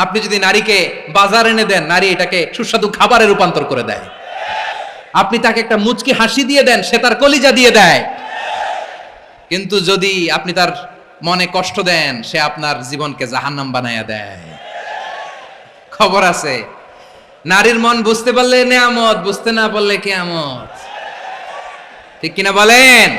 আপনি যদি নারীকে বাজার এনে দেন, নারী এটাকে সুস্বাদু খাবারে রূপান্তর করে দেয়। আপনি তাকে একটা মুচকি হাসি দিয়ে দেন, সে তার কলিজা দিয়ে দেয়। কিন্তু যদি আপনি তার মনে কষ্ট দেন, সে আপনার জীবনকে জাহান্নাম বানায়া দেয়। খবর আছে, নারীর মন বুঝতে পারলে নেয়ামত, বুঝতে না পারলে কিয়ামত। ঠিক কিনা বলেন?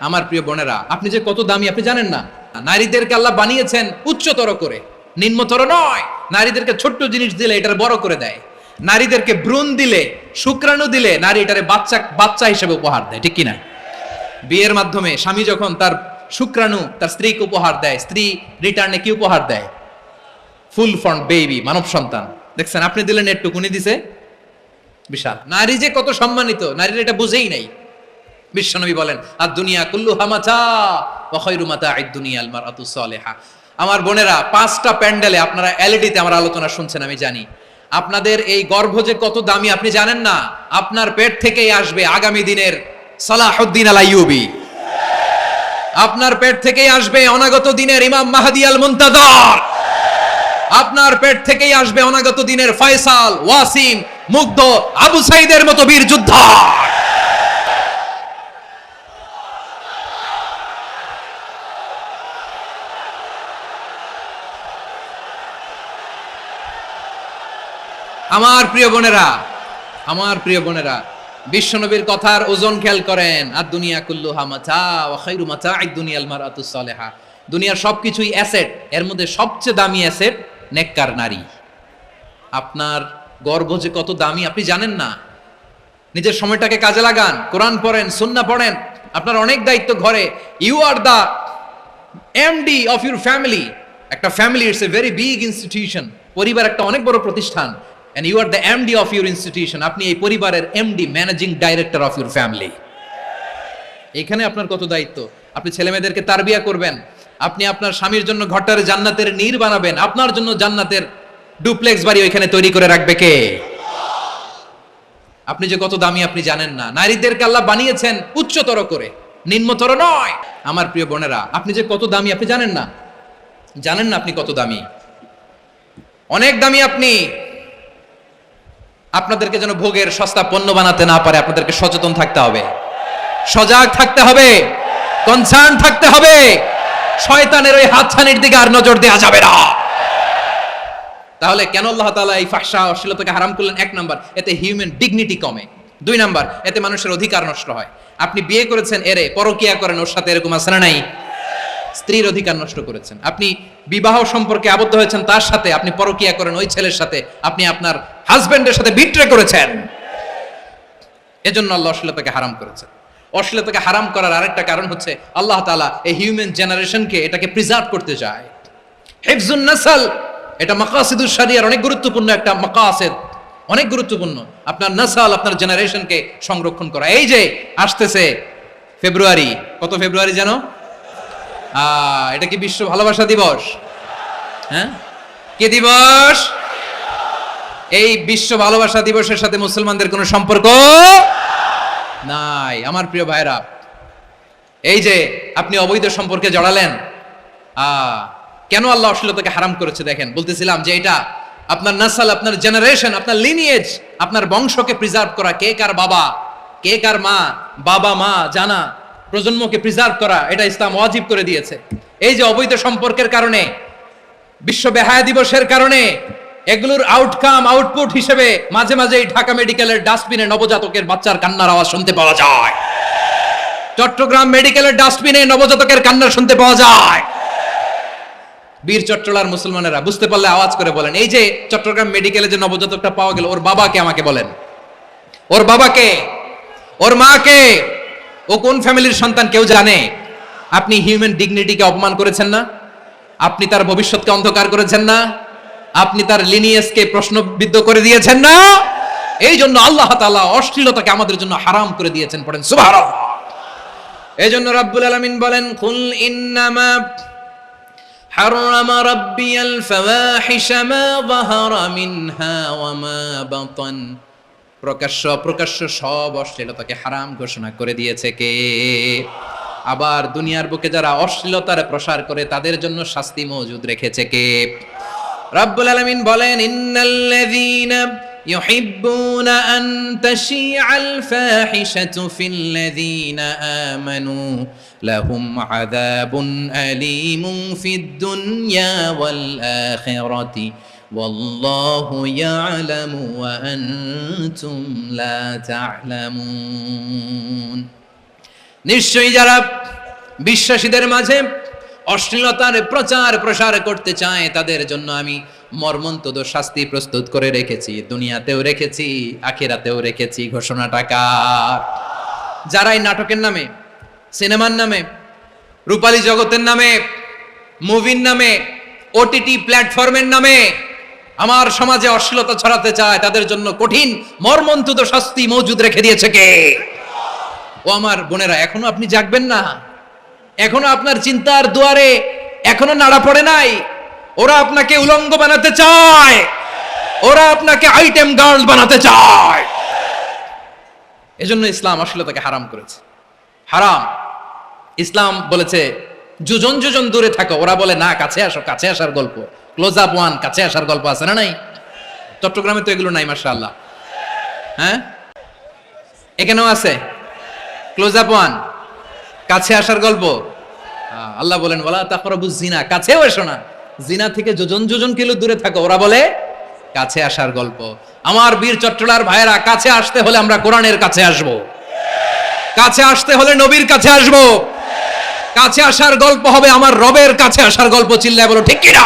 আমার প্রিয় বোনেরা, আপনি যে কত দামি আপনি জানেন না। নারীদেরকে আল্লাহ বানিয়েছেন উচ্চতর করে, নিম্নতর নয়। নারীদেরকে ছোট্ট জিনিস দিলে এটার বড় করে দেয়। নারীদেরকে ভ্রূণ দিলে, শুক্রাণু দিলে নারী এটারে বাচ্চা হিসেবে উপহার দেয়। ঠিক কিনা? বিয়ের মাধ্যমে স্বামী যখন তার শুক্রাণু তার স্ত্রীকে উপহার দেয়, স্ত্রী রিটার্নে কি উপহার দেয়? ফুল ফর্ম বেবি, মানব সন্তান। দেখছেন, আপনি দিলেন একটু, উনি দিছে বিশাল। নারী যে কত সম্মানিত, নারীর এটা বুঝেই নাই। বিশ্বনবী বলেন, আর দুনিয়া কুল্লুহা মাতা ওয়া খায়রু মাতা'আদ দুনিয়া আল মারআতু সালিহা। আমার বোনেরা, 5টা প্যান্ডেলে আপনারা এলইডিতে আমার আলোচনা শুনছেন, আমি জানি। আপনাদের এই গর্ভ যে কত দামি আপনি জানেন না। আপনার পেট থেকেই আসবে আগামী দিনের সালাহুদ্দিন আল আইয়ুবী। আপনার পেট থেকেই আসবে অনাগত দিনের ইমাম মাহদী আল মুনতাযর। আপনার পেট থেকেই আসবে অনাগত দিনের ফয়সাল, ওয়াসিম, মুগ্ধ, আবু সাইদের মতো বীর যোদ্ধা। আমার প্রিয় বোনেরা, আমার প্রিয় বোনেরা, বিশ্বনবীর কথার ওজন খেয়াল করেন। আর দুনিয়া কুল্লুহা মাতা ওয়া খায়রু মাতা'আদ দুনিয়া আল মারআতু সালিহা। দুনিয়ার সবকিছুই অ্যাসেট, এর মধ্যে সবচেয়ে দামি অ্যাসেট নেককার নারী। আপনার গর্ভ যে কত দামি আপনি জানেন না। নিজের সময়টাকে কাজে লাগান, কোরআন পড়েন, সুন্নাহ পড়েন। আপনার অনেক দায়িত্ব ঘরে। You are the MD of your family. একটা family it's a very big institution. পরিবার একটা অনেক বড় প্রতিষ্ঠান। and you are the MD of your institution. আপনি এই পরিবারের MD, managing director of your family. এখানে আপনার কত দায়িত্ব। আপনি ছেলেমেয়েদেরকে তারবিয়া করবেন। আপনি আপনার স্বামীর জন্য ঘরটারে জান্নাতের নীর বানাবেন। আপনার জন্য জান্নাতের ডুপ্লেক্স বাড়ি ওইখানে তৈরি করে রাখবে কে? আপনি যে কত দামি আপনি জানেন না। নারীদেরকে আল্লাহ বানিয়েছেন উচ্চতর করে, নিম্নতর নয়। আমার প্রিয় বোনেরা, আপনি যে কত দামি আপনি জানেন না। জানেন না আপনি কত দামি, অনেক দামি আপনি। আপনাদেরকে যেন ভোগের সস্তা পণ্য বানাতে না পারে, আপনাদেরকে সচেতন থাকতে হবে, সজাগ থাকতে হবে, কনসার্ন থাকতে হবে। শয়তানের ওই হাতছানির দিকে আর নজর দেওয়া যাবে না। তাহলে কেন আল্লাহ তাআলা এই ফাহশা অশ্লীলতাকে হারাম করলেন? 1 নাম্বার, এতে হিউম্যান ডিগনিটি কমে। 2 নাম্বার, এতে মানুষের অধিকার নষ্ট হয়। আপনি বিয়ে করেছেন এরে, পরকিয়া করেন ওর সাথে, এরকম আছে না নাই? স্ত্রীর অধিকার নষ্ট করেছেন। আপনি বিবাহ সম্পর্কে আবদ্ধ হয়েছেন তার সাথে, আপনি পরকিয়া করেন ওই ছেলের সাথে, আপনি আপনার হাজবেন্ডের সাথে বিট্রে করেছেন। এজন্য আল্লাহ অশ্লীলতাকে হারাম করেছেন। অশ্লীলতাকে হারাম করার আরেকটা কারণ হচ্ছে আল্লাহ তাআলা এই হিউম্যান জেনারেশনকে এটাকে প্রিজার্ভ করতে চায়। হিফজুন নাসল, এটা মাকাসিদুশ শরিয়ার অনেক গুরুত্বপূর্ণ একটা মাকাসিদ, অনেক গুরুত্বপূর্ণ। আপনার নাসল, আপনার জেনারেশনকে সংরক্ষণ করা। এই যে আসতেছে ফেব্রুয়ারি, কত ফেব্রুয়ারি জানো? এটা কি বিশ্ব ভালোবাসা দিবস? হ্যাঁ, কি দিবস? এই বিশ্ব ভালোবাসা দিবসের সাথে মুসলমানদের কোনো সম্পর্ক নাই। আমার প্রিয় ভাইরা, এই যে আপনি অবৈধ সম্পর্কে জড়ালেন, কেন আল্লাহ অশ্লীলতাকে হারাম করেছে দেখেন। বলতেছিলাম যে এটা আপনার নাসল, আপনার জেনারেশন, আপনার লিনিয়েজ, আপনার বংশকে প্রিজার্ভ করা। কে কার বাবা, কে কার মা, বাবা মা জানা, প্রজন্মকে প্রিজার্ভ করা, এটা ইসলাম ওয়াজিব করে দিয়েছে। এই যে অবৈধ সম্পর্কের কারণে, বিশ্ব বেহায়া দিবসের কারণে, এগুলোর আউটকাম, আউটপুট হিসেবে মাঝে মাঝে ঢাকা মেডিকেলের ডাস্টবিনে নবজাতকের বাচ্চার কান্নার আওয়াজ শুনতে পাওয়া যায়। চট্টগ্রাম মেডিকেলের ডাস্টবিনে নবজাতকের কান্না শুনতে পাওয়া যায়। বীর চট্টলার মুসলমানেরা বুঝতে পারলে আওয়াজ করে বলেন, এই যে চট্টগ্রাম মেডিকেলে যে নবজাতকটা পাওয়া গেল, ওর বাবাকে আমাকে বলেন। ওর বাবাকে, ওর মাকে, ও কোন ফ্যামিলির সন্তান কেউ জানে? আপনি হিউম্যান ডিগনিটিকে অপমান করেছেন না? আপনি তার ভবিষ্যৎকে অন্ধকার করেছেন না? আপনি তার লিনিয়েজকে প্রশ্নবিদ্ধ করে দিয়েছেন না? এই জন্য আল্লাহ তাআলা অশ্লীলতাকে আমাদের জন্য হারাম করে দিয়েছেন। পড়েন সুবহানাল্লাহ। এই জন্য রাব্বুল আলামিন বলেন, কুল ইন্নামা হারামা রাব্বিয়াল ফাওয়াহিশা মা যাহারা মিনহা ওয়া মা বাতান। প্রকাশ্য অপ্রকাশ্য সব অশ্লীলতাকে হারাম ঘোষণা করে দিয়েছে কে? আবার দুনিয়ার বুকে যারা অশ্লীলতার প্রসার করে তাদের জন্য শাস্তি মজুদ রেখেছে কে? রব্বুল আলামিন বলেন, ইন্নাল্লাযীনা ইউহিব্বুনা আন তাশিআল ফাহিশাতু ফিল্লাযীনা আমানু লাহুম আযাবুন আলীমুন ফিদ দুনিয়া ওয়াল আখিরাতি ওয়াল্লাহু ইয়ালামু ওয়া আনতুম লা তা'লামুন। নিশ্চয়ই যারা বিশ্বাসীদের মাঝে অশ্লীলতার প্রচার প্রসার করতে চায় তাদের জন্য আমি মর্মন্তুদ শাস্তি প্রস্তুত করে রেখেছি, দুনিয়াতেও রেখেছি, আখিরাতেও রেখেছি। ঘোষণাটা কার? যারা এই নাটকের নামে, সিনেমার নামে, রূপালী জগতের নামে, মুভির নামে, ওটিটি প্ল্যাটফর্মের নামে আমার সমাজে অশ্লীলতা ছড়াতে চায় তাদের জন্য কঠিন মর্মন্তুদ শাস্তি মজুদ রেখে দিয়েছে কে? ও আমার বোনেরা, এখনো আপনি জাগবেন না? এখনো আপনার চিন্তার দুয়ারে এখনো নাড়া পড়ে নাই? ওরা আপনাকে উলঙ্গ বানাতে চায়, ওরা আপনাকে আইটেম গার্ল বানাতে চায়। এজন্য ইসলাম অশ্লীলতাকে হারাম করেছে। হারাম। ইসলাম বলেছে যোজন যোজন দূরে থাকো, ওরা বলে না কাছে আসো, কাছে আসার গল্প, ক্লোজ আপ ওয়ান, কাছে আসার গল্প আছে না নাই? চট্টগ্রামে তো এগুলো নাই মাশাআল্লাহ। হ্যাঁ, এখানেও আছে ক্লোজ আপ ওয়ান, কাছে আসার গল্প। আল্লাহ বলেন ওয়ালা তাকরাবুজ জিনা, কাছেও এসো না, জিনা থেকে যোজন যোজন কিলো দূরে থাকো, ওরা বলে কাছে আসার গল্প। আমার বীর চট্টলার ভাইয়েরা, কাছে আসতে হলে আমরা কোরআনের কাছে আসব, কাছে আসতে হলে নবীর কাছে আসব, কাছে আসার গল্প হবে আমার রবের কাছে আসার গল্প। চিল্লায় বলো ঠিক কিনা?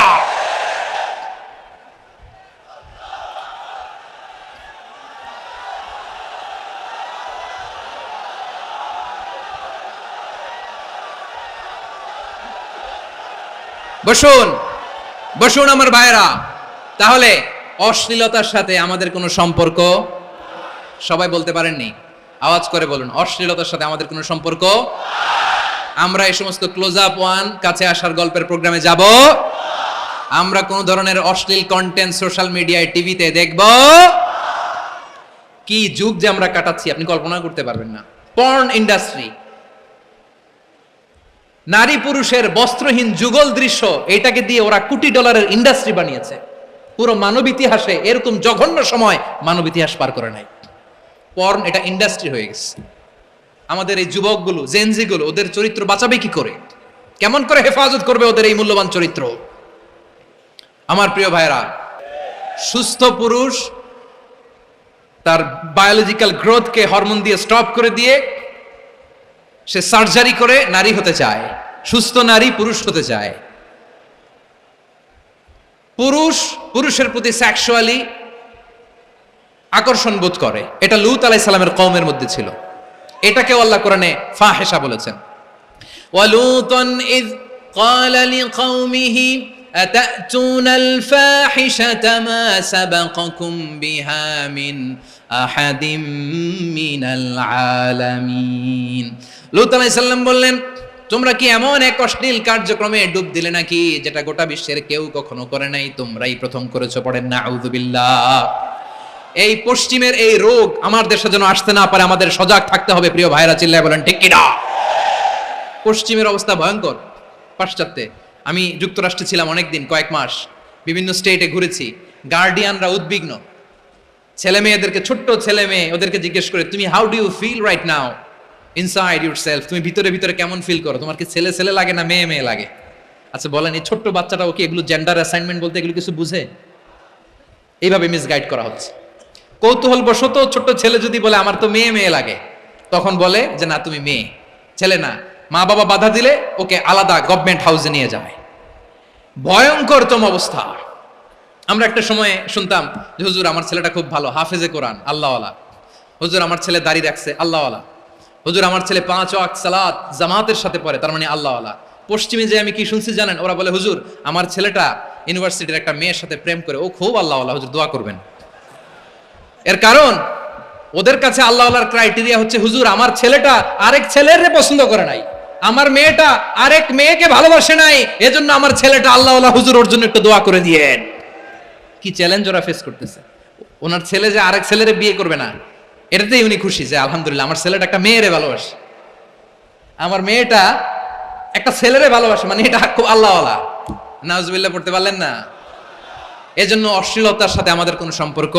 বসুন বসুন আমার ভাইয়েরা। তাহলে অশ্লীলতার সাথে আমাদের কোনো সম্পর্ক? সবাই বলতে পারেননি, আওয়াজ করে বলুন, অশ্লীলতার সাথে আমাদের কোনো সম্পর্ক? আমরা এই সমস্ত ক্লোজ আপ ওয়ান, কাছে আসার গল্পের প্রোগ্রামে যাব? আমরা কোন ধরনের অশ্লীল কন্টেন্ট সোশ্যাল মিডিয়ায়, টিভিতে দেখব? কি যুগ যে আমরা কাটাচ্ছি আপনি কল্পনা করতে পারবেন না। পর্ন ইন্ডাস্ট্রি, নারী পুরুষের বস্ত্রহীন যুগল দৃশ্য, এটাকে দিয়ে ওরা কোটি ডলারের ইন্ডাস্ট্রি বানিয়েছে। পুরো মানব ইতিহাসে এরকম জঘন্য সময় মানব ইতিহাস পার করে নাই। পর্ন এটা ইন্ডাস্ট্রি হয়ে গেছে। আমাদের এই যুবকগুলো, জেনজিগুলো, ওদের চরিত্র বাঁচাবে কি করে? কেমন করে হেফাজত করবে ওদের এই মূল্যবান চরিত্র? আমার প্রিয় ভাইরা, সুস্থ পুরুষ তার বায়োলজিক্যাল গ্রোথকে হরমোন দিয়ে স্টপ করে দিয়ে সে সার্জারি করে নারী হতে চায়। সুস্থ নারী পুরুষ হতে চায়। পুরুষ পুরুষের প্রতি সেক্সুয়ালি আকর্ষণ বোধ করে। এটা লূত আলাইহিস সালামের কওমের মধ্যে ছিল। এটাকে আল্লাহ কোরআনে ফাহিশা বলেছেন। ওয়ালুতান ইয ক্বালা লিকাওমিহি আতাতুনাল ফাহিশাতা মা সাবাকাকুম বিহা মিন আহাদিম মিনাল আলামিন। লূত আলাইহিস সালাম বললেন, তোমরা কি এমন এক অশ্লীল কার্যক্রমে ডুব দিলে নাকি যেটা গোটা বিশ্বের কেউ কখনো করে নাই, তোমরাই প্রথম করেছো? পড়েন নাউযুবিল্লাহ। এই পশ্চিমের এই রোগ আমার দেশে যেন আসতে না পারে, আমাদের সজাগ থাকতে হবে। প্রিয় ভাইরা চিল্লায় বলেন ঠিক কিনা? পশ্চিমের অবস্থা ভয়ঙ্কর। পাশ্চাত্যে, আমি যুক্তরাষ্ট্রে ছিলাম অনেকদিন, কয়েক মাস, বিভিন্ন স্টেটে ঘুরেছি। গার্ডিয়ানরা উদ্বিগ্ন, ছেলে মেয়েদেরকে, ছোট্ট ছেলে মেয়ে, ওদেরকে জিজ্ঞেস করে, তুমি how do you feel right now inside yourself? তুমি ভিতরে ভিতরে কেমন ফিল করো? তোমার কি ছেলে ছেলে লাগে না মেয়ে মেয়ে লাগে? আচ্ছা বলেন, এই ছোট্ট বাচ্চাটাও কি এগুলো জেন্ডার অ্যাসাইনমেন্ট বলতে এগুলো কিছু বুঝে? এইভাবে মিসগাইড করা হচ্ছে। কৌতূহল বশত ছোট্ট ছেলে যদি বলে আমার তো মেয়ে মেয়ে লাগে, তখন বলে যে না তুমি মেয়ে, ছেলে না। মা বাবা বাধা দিলে ওকে আলাদা গভর্নমেন্ট হাউসে নিয়ে যায়। ভয়ঙ্করতম অবস্থা। আমরা একটা সময় শুনতাম যে হুজুর আমার ছেলেটা খুব ভালো, হাফেজে কোরআন, আল্লাহওয়ালা। হুজুর আমার ছেলে দাড়ি রাখছে, আল্লাহওয়ালা। হুজুর আমার ছেলে 5 ওয়াক্ত সালাত জামাতের সাথে পড়ে, তার মানে আল্লাহওয়ালা। পশ্চিমে যে আমি কি শুনছি জানেন? ওরা বলে হুজুর আমার ছেলেটা ইউনিভার্সিটির একটা মেয়ের সাথে প্রেম করে, ও খুব আল্লাহওয়ালা, হুজুর দোয়া করবেন। এর কারণ ওদের কাছে আল্লাহওয়ালার ক্রাইটেরিয়া হচ্ছে হুজুর আমার ছেলেটা আরেক ছেলের পছন্দ করে নাই, আমার মেয়েটা আরেক মেয়েকে ভালোবাসে নাই, এজন্য আমার ছেলেটা আল্লাহওয়ালা, হুজুর ওর জন্য একটু দোয়া করে দিয়েন। কি চ্যালেঞ্জ ওরা ফেস করতেছে। ওনার ছেলে যে আরেক ছেলেরে বিয়ে করবে না, এটাতেই উনি খুশি যে আলহামদুলিল্লাহ আমার ছেলেটা একটা মেয়েরে ভালোবাসে, আমার মেয়েটা একটা ছেলেরে ভালোবাসে, মানে এটা খুব আল্লাহওয়ালা। নাউজুবিল্লাহ পড়তে পারলেন না? এজন্য অশ্লীলতার সাথে আমাদের কোনো সম্পর্ক